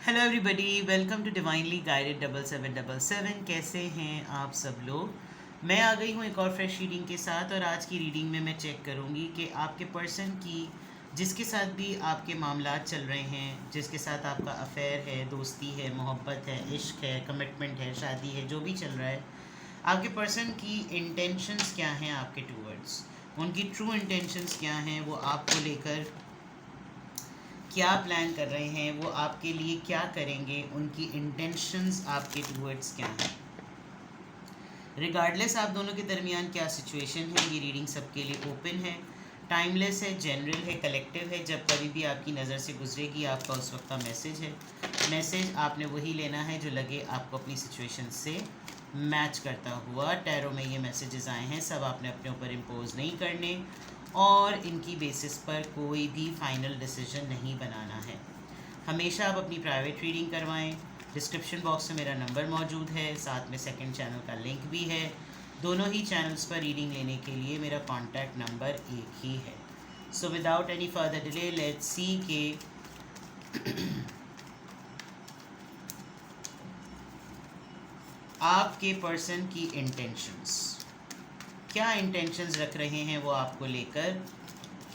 Hello everybody, welcome to divinely guided 7777। कैसे हैं आप सब लोग। मैं आ गई हूँ एक और फ्रेश रीडिंग के साथ, और आज की रीडिंग में मैं चेक करूँगी कि आपके पर्सन की, जिसके साथ भी आपके मामलात चल रहे हैं, जिसके साथ आपका अफेयर है, दोस्ती है, मोहब्बत है, इश्क है, कमिटमेंट है, शादी है, जो भी चल रहा है, आपके पर्सन की इंटेंशंस क्या हैं आपके टूवर्ड्स, उनकी ट्रू इंटेंशंस क्या हैं, वो आपको लेकर क्या प्लान कर रहे हैं, वो आपके लिए क्या करेंगे, उनकी इंटेंशंस आपके टूवर्ड्स क्या हैं। रिगार्डलेस आप दोनों के दरमियान क्या सिचुएशन है, ये रीडिंग सबके लिए ओपन है, टाइमलेस है, जनरल है, कलेक्टिव है। जब कभी भी आपकी नज़र से गुजरेगी आपका उस वक्त का मैसेज है। मैसेज आपने वही लेना है जो लगे आपको अपनी सिचुएशन से मैच करता हुआ। टैरो में ये मैसेजेस आए हैं, सब आपने अपने ऊपर इम्पोज नहीं करने, और इनकी बेसिस पर कोई भी फाइनल डिसीजन नहीं बनाना है। हमेशा आप अपनी प्राइवेट रीडिंग करवाएं। डिस्क्रिप्शन बॉक्स में मेरा नंबर मौजूद है, साथ में सेकंड चैनल का लिंक भी है। दोनों ही चैनल्स पर रीडिंग लेने के लिए मेरा कॉन्टैक्ट नंबर एक ही है। So without any further delay let's see के आपके पर्सन की इंटेंशंस, क्या इंटेंशंस रख रहे हैं वो आपको लेकर,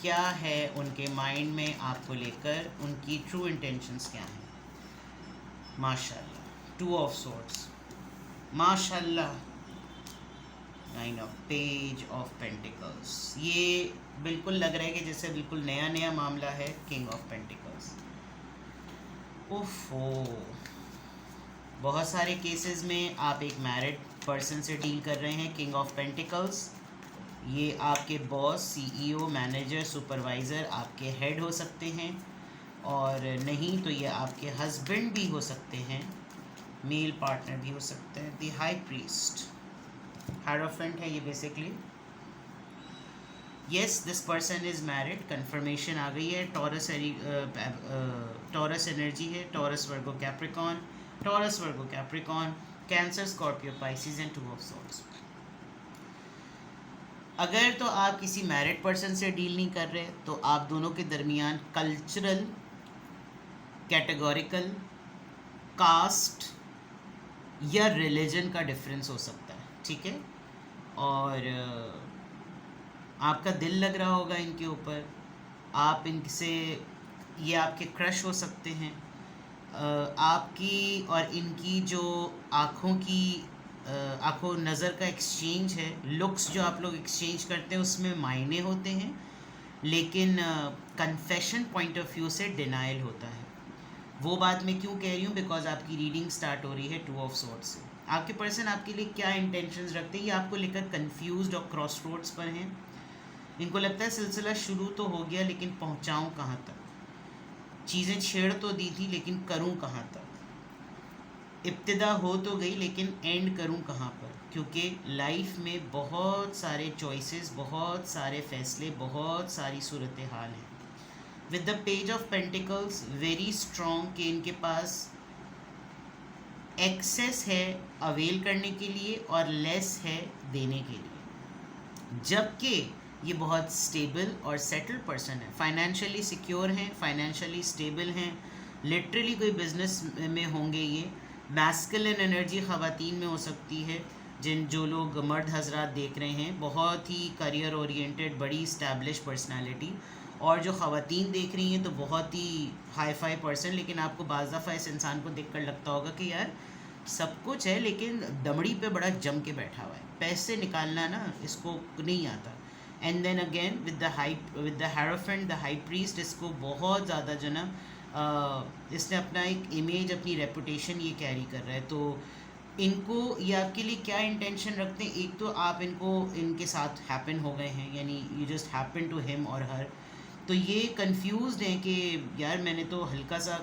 क्या है उनके माइंड में आपको लेकर, उनकी ट्रू इंटेंशंस क्या हैं। माशाल्लाह, 2 ऑफ सोर्ड्स, माशाल्लाह, 9 ऑफ पेज ऑफ पेंटिकल्स। ये बिल्कुल लग रहा है कि जैसे बिल्कुल नया नया मामला है। किंग ऑफ पेंटिकल्स, ओफो, बहुत सारे केसेस में आप एक मैरिड पर्सन से डील कर रहे हैं। किंग ऑफ पेंटिकल्स, ये आपके बॉस, सीईओ, मैनेजर, सुपरवाइज़र, आपके हेड हो सकते हैं, और नहीं तो ये आपके हस्बैंड भी हो सकते हैं, मेल पार्टनर भी हो सकते हैं। द हाई प्रीस्ट, हायरोफेंट है ये बेसिकली। Yes, this person is married, confirmation आ गई है। टॉरस एनर्जी है, Taurus Virgo Capricorn, Taurus Virgo Capricorn, Cancer, Scorpio, Pisces and 2 of swords. अगर तो आप किसी मैरिड पर्सन से डील नहीं कर रहे तो आप दोनों के दरमियान कल्चरल, कैटेगोरिकल, कास्ट या रिलीजन का डिफरेंस हो सकता है, ठीक है। और आपका दिल लग रहा होगा इनके ऊपर, आप इनसे, ये आपके क्रश हो सकते हैं। आपकी और इनकी जो आँखों की आँखों नज़र का एक्सचेंज है, लुक्स जो आप लोग एक्सचेंज करते हैं उसमें मायने होते हैं, लेकिन कन्फेशन पॉइंट ऑफ व्यू से डिनाइल होता है। वो बात मैं क्यों कह रही हूँ, बिकॉज आपकी रीडिंग स्टार्ट हो रही है 2 ऑफ सोर्ड्स से। आपके पर्सन आपके लिए क्या इंटेंशंस रखते हैं, ये आपको लेकर कंफ्यूज्ड और क्रॉस रोड्स पर हैं। इनको लगता है सिलसिला शुरू तो हो गया, लेकिन पहुँचाऊँ कहाँ तक, चीज़ें छेड़ तो दी थी लेकिन करूँ कहाँ तक, इब्तिदा हो तो गई लेकिन एंड करूँ कहाँ पर, क्योंकि लाइफ में बहुत सारे चॉइसेस, बहुत सारे फैसले, बहुत सारी सूरत हाल हैं। With the page of pentacles, very strong कि इनके पास एक्सेस है अवेल करने के लिए और लेस है देने के लिए, जबकि ये बहुत स्टेबल और सेटल्ड पर्सन है, फाइनेंशियली सिक्योर हैं, फाइनेंशियली स्टेबल हैं, लिटरली कोई बिजनेस में होंगे। ये मैस्कुलिन एनर्जी ख़वातीन में हो सकती है, जो लोग मर्द हजरात देख रहे हैं, बहुत ही करियर ओरिएंटेड, बड़ी इस्टेब्लिश पर्सनालिटी, और जो ख़वातीन देख रही हैं तो बहुत ही हाई फाई पर्सन। लेकिन आपको बाज़ दफ़ा इस इंसान को देख कर लगता होगा कि यार सब कुछ है लेकिन दमड़ी पे बड़ा जम के बैठा हुआ है, पैसे निकालना ना इसको नहीं आता। And then again with the hierophant, the high priest, इसको बहुत ज़्यादा जो ना इसने अपना एक इमेज, अपनी रेपुटेशन ये कैरी कर रहा है। तो इनको, ये आपके लिए क्या इंटेंशन रखते हैं, एक तो आप इनको, इनके साथ हैपन हो गए हैं, यानी you just happen to him और हर, तो ये कंफ्यूज्ड हैं कि यार मैंने तो हल्का सा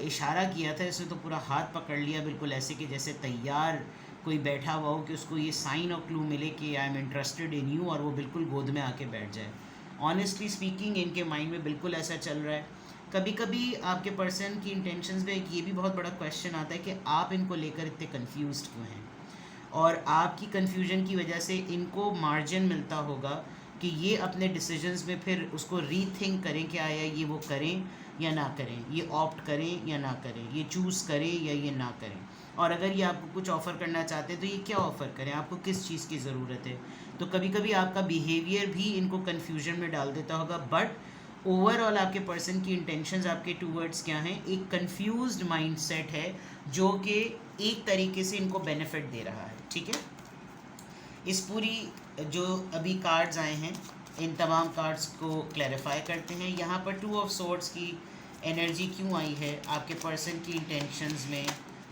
इशारा किया था, इसने तो पूरा हाथ पकड़ लिया, बिल्कुल ऐसे कि जैसे तैयार कोई बैठा हुआ हो कि उसको ये साइन और क्लू मिले कि I am interested in you, और वो बिल्कुल गोद में आके बैठ जाए। ऑनेस्टली स्पीकिंग इनके माइंड में बिल्कुल ऐसा चल रहा है। कभी कभी आपके पर्सन की इंटेंशंस में एक ये भी बहुत बड़ा क्वेश्चन आता है कि आप इनको लेकर इतने कंफ्यूज्ड क्यों हैं, और आपकी कन्फ्यूजन की वजह से इनको मार्जिन मिलता होगा कि ये अपने डिसीजंस में फिर उसको रीथिंक करें कि आया ये वो करें, या ना करें, ये ऑप्ट करें या ना करें, ये चूज़ करें या ये ना करें। और अगर ये आपको कुछ ऑफ़र करना चाहते हैं तो ये क्या ऑफ़र करें, आपको किस चीज़ की ज़रूरत है। तो कभी कभी आपका बिहेवियर भी इनको कन्फ्यूजन में डाल देता होगा, बट ओवरऑल आपके पर्सन की इंटेंशंस आपके टूवर्ड्स क्या हैं, एक कंफ्यूज्ड माइंडसेट है जो कि एक तरीके से इनको बेनिफिट दे रहा है। ठीक है, इस पूरी जो अभी कार्ड्स आए हैं इन तमाम कार्ड्स को क्लैरिफाई करते हैं। यहाँ पर 2 ऑफ सोर्ड्स की एनर्जी क्यों आई है आपके पर्सन की इंटेंशंस में,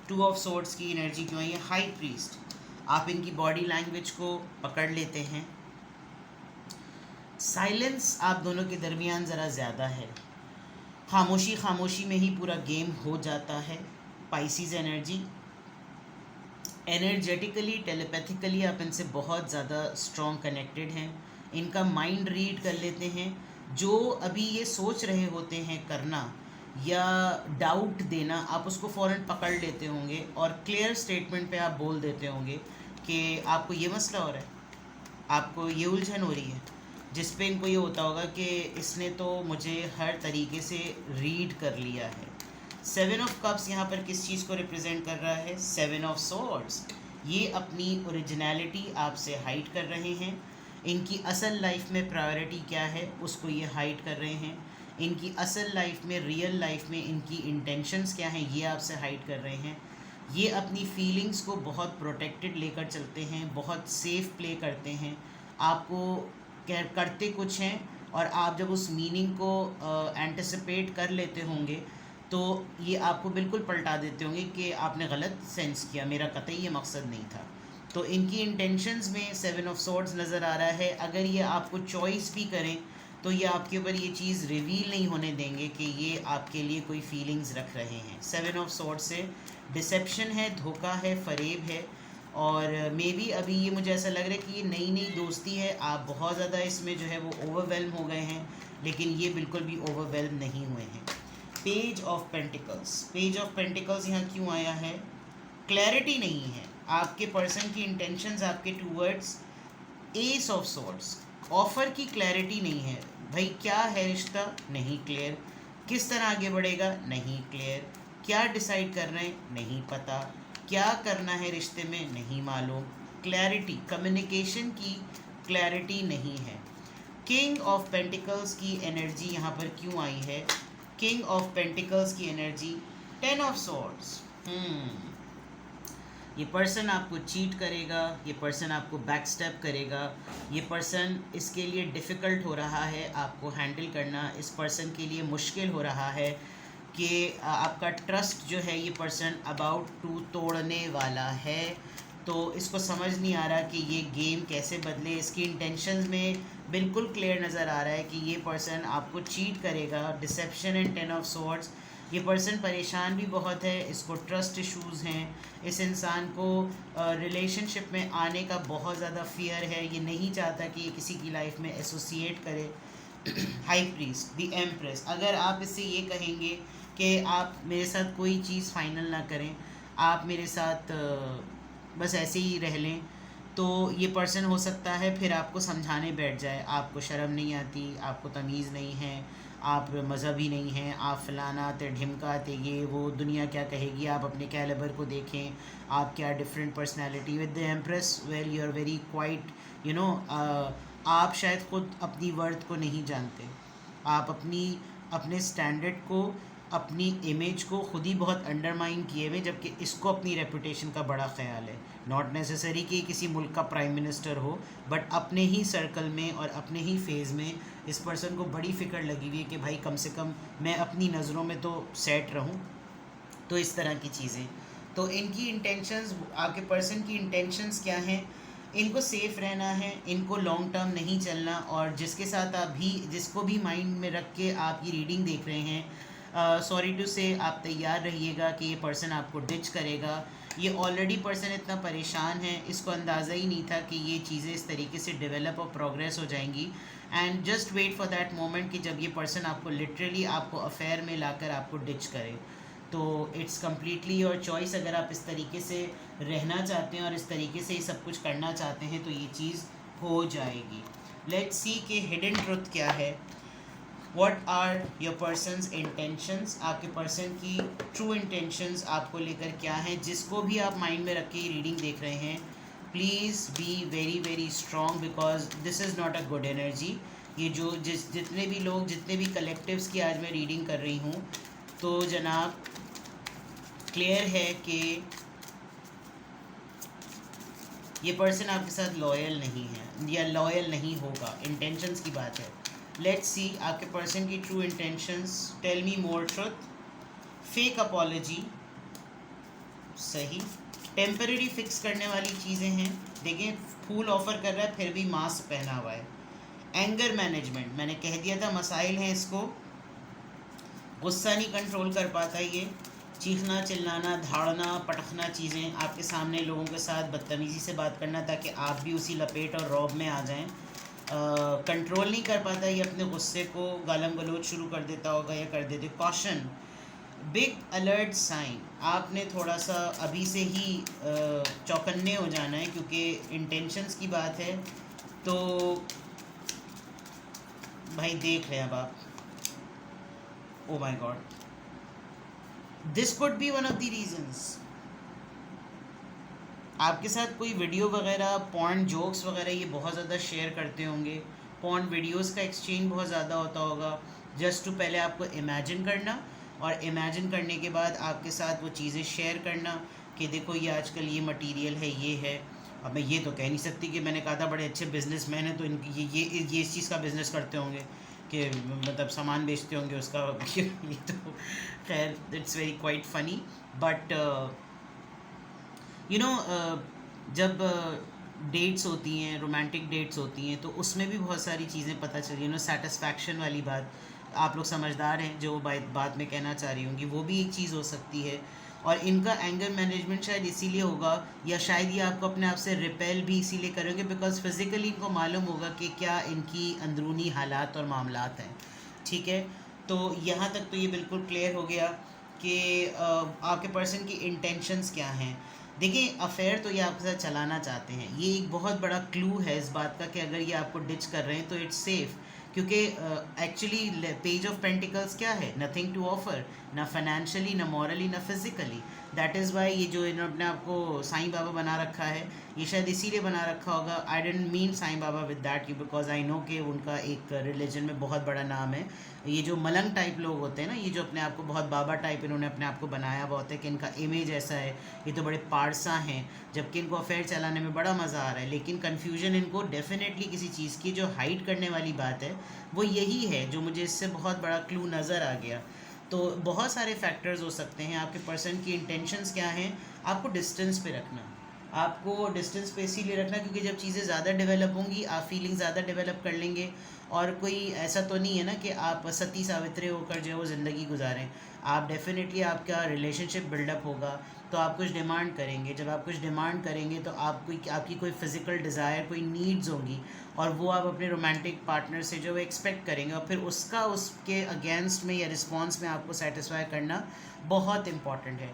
2 ऑफ सोर्ड्स की एनर्जी क्यों आई है। हाई प्रीस्ट, आप इनकी बॉडी लैंग्वेज को पकड़ लेते हैं। साइलेंस आप दोनों के दरमियान ज़रा ज़्यादा है, खामोशी खामोशी में ही पूरा गेम हो जाता है। पाइसिस एनर्जी, एनर्जेटिकली टेलीपैथिकली आप इनसे बहुत ज़्यादा स्ट्रॉन्ग कनेक्टेड हैं, इनका माइंड रीड कर लेते हैं। जो अभी ये सोच रहे होते हैं करना या डाउट देना, आप उसको फ़ौरन पकड़ लेते होंगे और क्लियर स्टेटमेंट पे आप बोल देते होंगे कि आपको ये मसला हो रहा है, आपको ये उलझन हो रही है, जिस पे इनको ये होता होगा कि इसने तो मुझे हर तरीके से रीड कर लिया है। 7 ऑफ कप्स यहाँ पर किस चीज़ को रिप्रेजेंट कर रहा है, 7 ऑफ सोर्ड्स। ये अपनी ओरिजिनलिटी आपसे हाइड कर रहे हैं। इनकी असल लाइफ में प्रायोरिटी क्या है उसको ये हाइड कर रहे हैं। इनकी असल लाइफ में, रियल लाइफ में इनकी इंटेंशंस क्या हैं ये आपसे हाइड कर रहे हैं। ये अपनी फीलिंग्स को बहुत प्रोटेक्टेड लेकर चलते हैं, बहुत सेफ प्ले करते हैं। आपको करते कुछ हैं और आप जब उस मीनिंग को एंटिसिपेट कर लेते होंगे तो ये आपको बिल्कुल पलटा देते होंगे कि आपने गलत सेंस किया, मेरा कतई ये मकसद नहीं था। तो इनकी इंटेंशंस में 7 ऑफ सोर्ड्स नज़र आ रहा है। अगर ये आपको चॉइस भी करें तो ये आपके ऊपर ये चीज़ रिवील नहीं होने देंगे कि ये आपके लिए कोई फीलिंग्स रख रहे हैं। 7 ऑफ सोर्ड्स से डिसेप्शन है, धोखा है, फरेब है। और मे बी अभी ये मुझे ऐसा लग रहा है कि ये नई नई दोस्ती है, आप बहुत ज़्यादा इसमें जो है वो ओवरवेल्म हो गए हैं, लेकिन ये बिल्कुल भी ओवरवेल्म नहीं हुए हैं। Page of pentacles, page of pentacles यहाँ क्यों आया है, क्लैरिटी नहीं है आपके पर्सन की इंटेंशंस आपके towards. S of swords, offer की क्लैरिटी नहीं है, भाई क्या है रिश्ता नहीं क्लियर, किस तरह आगे बढ़ेगा नहीं क्लियर, क्या डिसाइड कर रहे हैं नहीं पता, क्या करना है रिश्ते में नहीं मालूम। क्लैरिटी, कम्युनिकेशन की क्लैरिटी नहीं है। किंग ऑफ पेंटिकल्स की एनर्जी यहाँ पर क्यों आई है, किंग ऑफ पेंटिकल्स की एनर्जी 10 ऑफ सॉर्ड्स। ये पर्सन आपको चीट करेगा, ये पर्सन आपको बैक स्टेप करेगा, ये पर्सन इसके लिए डिफ़िकल्ट हो रहा है आपको हैंडल करना, इस पर्सन के लिए मुश्किल हो रहा है कि आपका ट्रस्ट जो है ये पर्सन अबाउट टू तोड़ने वाला है। तो इसको समझ नहीं आ रहा कि ये गेम कैसे बदले। इसकी इंटेंशंस में बिल्कुल क्लियर नज़र आ रहा है कि ये पर्सन आपको चीट करेगा। डिसेप्शन एंड 10 ऑफ सॉर्ड्स, ये पर्सन परेशान भी बहुत है, इसको ट्रस्ट इश्यूज़ हैं, इस इंसान को रिलेशनशिप में आने का बहुत ज़्यादा फियर है, ये नहीं चाहता कि ये किसी की लाइफ में एसोसिएट करे। हाई प्रीस्ट, द एम्प्रेस, अगर आप इससे ये कहेंगे कि आप मेरे साथ कोई चीज़ फाइनल ना करें, आप मेरे साथ बस ऐसे ही रह लें, तो ये पर्सन हो सकता है फिर आपको समझाने बैठ जाए, आपको शर्म नहीं आती, आपको तमीज़ नहीं है, आप मज़हबी नहीं हैं, आप फलाना ते ढिमका ते ये वो, दुनिया क्या कहेगी, आप अपने कैलिबर को देखें, आप क्या different personality. With the empress well you are very quiet you know, आप शायद ख़ुद अपनी वर्थ को नहीं जानते, आप अपने स्टैंडर्ड को, अपनी इमेज को खुद ही बहुत अंडरमाइन किए हुए, जबकि इसको अपनी रेपुटेशन का बड़ा ख्याल है। नॉट नेसेसरी कि किसी मुल्क का प्राइम मिनिस्टर हो, बट अपने ही सर्कल में और अपने ही फेज़ में इस पर्सन को बड़ी फ़िक्र लगी हुई है कि भाई कम से कम मैं अपनी नज़रों में तो सेट रहूं। तो इस तरह की चीज़ें, तो इनकी इंटेंशंस, आपके पर्सन की इंटेंशंस क्या हैं, इनको सेफ़ रहना है, इनको लॉन्ग टर्म नहीं चलना। और जिसके साथ आप भी, जिसको भी माइंड में रख के आप ये रीडिंग देख रहे हैं, सॉरी टू से आप तैयार रहिएगा कि ये पर्सन आपको डिच करेगा। ये ऑलरेडी पर्सन इतना परेशान है, इसको अंदाज़ा ही नहीं था कि ये चीज़ें इस तरीके से डेवलप और प्रोग्रेस हो जाएंगी। And just wait for that moment कि जब ये पर्सन आपको लिटरली आपको अफेयर में लाकर आपको डिच करे। तो इट्स कम्प्लीटली योर चॉइस, अगर आप इस तरीके से रहना चाहते हैं और इस तरीके से ही सब कुछ करना चाहते हैं तो ये चीज़ हो जाएगी। लेट्स सी कि हिडन ट्रुथ क्या है। What are your person's intentions, आपके पर्सन की ट्रू इंटेंशंस आपको लेकर क्या है, जिसको भी आप माइंड में रख के रीडिंग देख रहे हैं, please be very very strong because this is not a good energy. ये जो जितने भी लोग, जितने भी कलेक्टिव्स की आज मैं रीडिंग कर रही हूँ, तो जनाब क्लियर है कि ये पर्सन आपके साथ लॉयल नहीं है या लॉयल नहीं होगा, इंटेंशंस की बात है। लेट्स सी आपके पर्सन की ट्रू इंटेंशंस, टेल मी मोर ट्रुथ। फेक अपॉलजी, सही। टेम्पररी फिक्स करने वाली चीज़ें हैं, देखें फूल ऑफर कर रहा है फिर भी मास्क पहना हुआ है। एंगर मैनेजमेंट, मैंने कह दिया था मसाइल हैं इसको, गुस्सा नहीं कंट्रोल कर पाता ये, चीखना चिल्लाना धाड़ना पटखना चीज़ें, आपके सामने लोगों के साथ बदतमीज़ी से बात करना ताकि आप भी उसी लपेट और रौब में आ जाएं। कंट्रोल नहीं कर पाता ये अपने गुस्से को, गालम गलोच शुरू कर देता होगा या कर देते। कॉशन, बिग अलर्ट साइन, आपने थोड़ा सा अभी से ही चौकन्ने हो जाना है क्योंकि इंटेंशंस की बात है। तो भाई देख रहे हैं अब आप, oh my God, this could be one of the reasons. आपके साथ कोई वीडियो वगैरह, पॉर्न जोक्स वगैरह ये बहुत ज़्यादा शेयर करते होंगे, पॉर्न वीडियोस का एक्सचेंज बहुत ज़्यादा होता होगा, जस्ट टू पहले आपको इमेजिन करना और इमेजिन करने के बाद आपके साथ वो चीज़ें शेयर करना कि देखो ये आजकल ये मटेरियल है, ये है। अब मैं ये तो कह नहीं सकती कि मैंने कहा था बड़े अच्छे बिजनेसमैन हैं तो इनकी ये इस चीज़ का बिज़नेस करते होंगे कि मतलब सामान बेचते होंगे उसका ये तो खैर it's very quite funny, but you know जब डेट्स होती हैं, रोमांटिक डेट्स होती हैं, तो उसमें भी बहुत सारी चीज़ें पता चली, यू नो सेटिस्फैक्शन वाली बात, आप लोग समझदार हैं जो बात में कहना चाह रही होंगी, वो भी एक चीज़ हो सकती है। और इनका एंगर मैनेजमेंट शायद इसीलिए होगा, या शायद ये आपको अपने आप से रिपेल भी इसीलिए करेंगे बिकॉज फिज़िकली इनको मालूम होगा कि क्या इनकी अंदरूनी हालात और मामलात हैं। ठीक है, तो यहाँ तक तो ये बिल्कुल क्लियर हो गया कि आपके पर्सन की इंटेंशंस क्या हैं। देखिए अफेयर तो ये आपके साथ चलाना चाहते हैं, ये एक बहुत बड़ा क्लू है इस बात का कि अगर ये आपको डिच कर रहे हैं तो इट्स सेफ, क्योंकि एक्चुअली पेज ऑफ पेंटिकल्स क्या है, नथिंग टू ऑफर, ना फाइनेंशियली ना मॉरली ना फिजिकली। दैट इज़ वाई ये जो इन्होंने अपने आपको साईं बाबा बना रखा है, ये शायद इसीलिए बना रखा होगा। I don't mean Sai Baba with that you, because I know कि उनका एक रिलीजन में बहुत बड़ा नाम है। ये जो मलंग टाइप लोग होते हैं ना, ये जो अपने आप को बहुत बाबा टाइप इन्होंने अपने आप को बनाया हुआ होता है कि इनका इमेज ऐसा है, ये तो बड़े पारसा हैं, जबकि इनको अफेयर चलाने में बड़ा मज़ा आ रहा है। लेकिन कन्फ्यूजन इनको डेफिनेटली किसी चीज़ की जो हाइड करने वाली बात है वो यही है, जो मुझे इससे बहुत बड़ा क्लू नज़र आ गया। तो बहुत सारे फैक्टर्स हो सकते हैं। आपके पर्सन की इंटेंशंस क्या हैं, आपको डिस्टेंस पे रखना, आपको डिस्टेंस पे इसीलिए रखना क्योंकि जब चीज़ें ज़्यादा डेवलप होंगी आप फीलिंग ज़्यादा डेवलप कर लेंगे। और कोई ऐसा तो नहीं है ना कि आप सती सावित्री होकर जो है वो ज़िंदगी गुजारें। आप डेफिनेटली आपका रिलेशनशिप बिल्डअप होगा तो आप कुछ डिमांड करेंगे, जब आप कुछ डिमांड करेंगे तो आपकी कोई फ़िज़िकल डिज़ायर, कोई नीड्स होंगी और वो आप अपने रोमांटिक पार्टनर से जो है एक्सपेक्ट करेंगे और फिर उसके अगेंस्ट में या रिस्पॉन्स में आपको सेटिस्फाई करना बहुत इम्पॉर्टेंट है।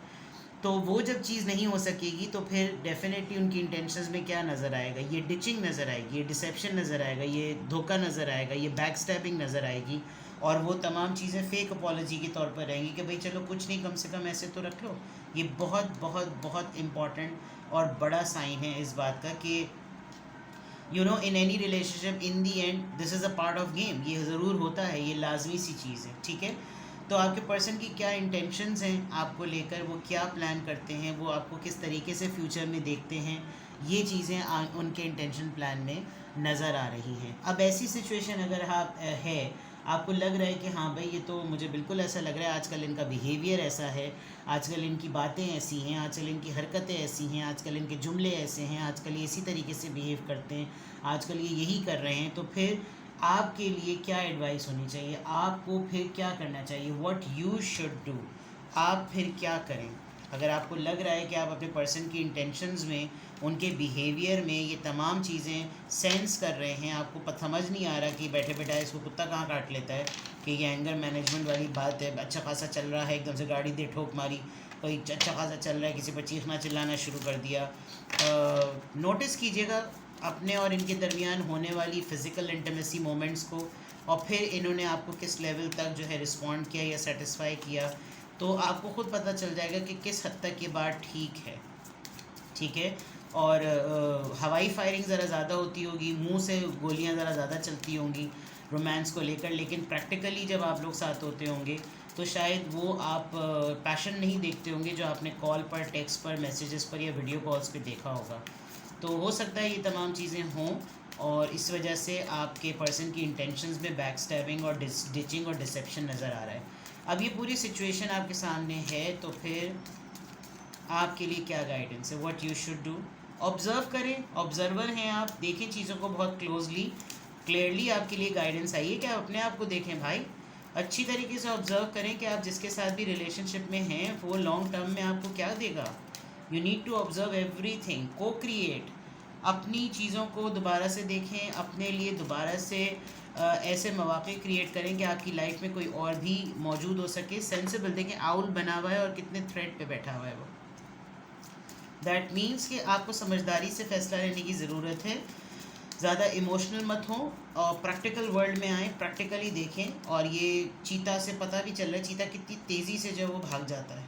तो वो जब चीज़ नहीं हो सकेगी तो फिर डेफिनेटली उनकी इंटेंशंस में क्या नज़र आएगा, ये डिचिंग नज़र आएगी, ये डिसेप्शन नज़र आएगा, ये धोखा नज़र आएगा, ये बैक स्टैबिंग नज़र आएगी और वो तमाम चीज़ें फेक अपॉलजी के तौर पर रहेंगी कि भाई चलो कुछ नहीं, कम से कम ऐसे तो रख लो। ये बहुत बहुत बहुत इम्पॉर्टेंट और बड़ा साइन है इस बात का कि you know in any relationship in the and this is a part of game, ये ज़रूर होता है, ये लाजमी सी चीज़ है। ठीक है, तो आपके पर्सन की क्या इंटेंशंस हैं आपको लेकर, वो क्या प्लान करते हैं, वो आपको किस तरीके से फ्यूचर में देखते हैं, ये चीज़ें उनके इंटेंशन प्लान में नज़र आ रही हैं। अब ऐसी सिचुएशन अगर आप है, आपको लग रहा है कि हाँ भाई ये तो मुझे बिल्कुल ऐसा लग रहा है, आजकल इनका बिहेवियर ऐसा है, आजकल इनकी बातें ऐसी हैं, आजकल इनकी हरकतें ऐसी हैं, आजकल इनके जुमले ऐसे हैं, आजकल ये इसी तरीके से बिहेव करते हैं, आजकल ये यही कर रहे हैं, तो फिर आपके लिए क्या एडवाइस होनी चाहिए, आपको फिर क्या करना चाहिए, व्हाट यू शुड डू, आप फिर क्या करें। अगर आपको लग रहा है कि आप अपने पर्सन की इंटेंशंस में, उनके बिहेवियर में ये तमाम चीज़ें सेंस कर रहे हैं, आपको समझ नहीं आ रहा कि बैठे बैठे इसको कुत्ता कहाँ काट लेता है, कि ये एंगर मैनेजमेंट वाली बात है, अच्छा खासा चल रहा है, एकदम से गाड़ी दे ठोक मारी, कोई अच्छा खासा चल रहा है, किसी पर चीखना चिल्लाना शुरू कर दिया। नोटिस कीजिएगा अपने और इनके दरमियान होने वाली फ़िज़िकल इंटीमेसी मोमेंट्स को, और फिर इन्होंने आपको किस लेवल तक जो है रिस्पॉन्ड किया या सेटिस्फाई किया, तो आपको ख़ुद पता चल जाएगा कि किस हद तक ये बात ठीक है। ठीक है। और हवाई फायरिंग ज़रा ज़्यादा होती होगी, मुंह से गोलियां ज़रा ज़्यादा चलती होंगी रोमांस को लेकर, लेकिन प्रैक्टिकली जब आप लोग साथ होते होंगे तो शायद वो आप पैशन नहीं देखते होंगे जो आपने कॉल पर, टेक्स्ट पर, मैसेजेस पर या वीडियो कॉल्स पे देखा होगा। तो हो सकता है ये तमाम चीज़ें हों और इस वजह से आपके पर्सन की इंटेंशंस में बैक स्टैबिंग और डिचिंग और डिसेप्शन नज़र आ रहा है। अब ये पूरी सिचुएशन आपके सामने है, तो फिर आपके लिए क्या गाइडेंस है, what you should do? Observe करें, ऑब्ज़र्वर हैं आप, देखें चीज़ों को बहुत क्लोजली, क्लियरली आपके लिए गाइडेंस आई है कि आप अपने आप को देखें भाई, अच्छी तरीके से ऑब्ज़र्व करें कि आप जिसके साथ भी रिलेशनशिप में हैं वो लॉन्ग टर्म में आपको क्या देगा। You need to observe everything, को क्रिएट, अपनी चीज़ों को दोबारा से देखें, अपने लिए दोबारा से ऐसे मौक़े क्रिएट करें कि आपकी लाइफ में कोई और भी मौजूद हो सके। सेंसिबल, देखें आउल बना हुआ है और कितने थ्रेड पे बैठा हुआ है वो। दैट मीन्स कि आपको समझदारी से फ़ैसला लेने की ज़रूरत है, ज़्यादा इमोशनल मत हों और प्रैक्टिकल वर्ल्ड में आएँ, प्रैक्टिकली देखें। और ये चीता से पता भी चल रहा है चीता कितनी तेज़ी से जो वो भाग जाता है।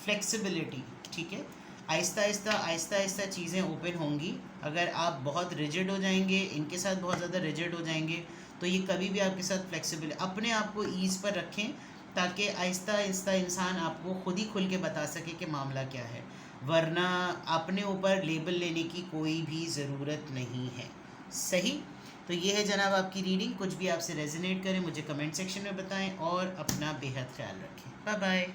फ्लेक्सिबिलिटी, ठीक है, आहिस्ता आहिस्ता आहिस्ता आहिस्ता चीज़ें ओपन होंगी। अगर आप बहुत रिजिड हो जाएंगे, इनके साथ बहुत ज़्यादा रिजिड हो जाएंगे, तो ये कभी भी आपके साथ फ्लेक्सिबल, अपने आप को ईज़ पर रखें ताकि आहिस्ता आहिस्ता इंसान आपको खुद ही खुल के बता सके कि मामला क्या है, वरना अपने ऊपर लेबल लेने की कोई भी ज़रूरत नहीं है। सही। तो ये है जनाब आपकी रीडिंग। कुछ भी आपसे रेजोनेट करें मुझे कमेंट सेक्शन में बताएं और अपना बेहद ख्याल रखें। Bye bye.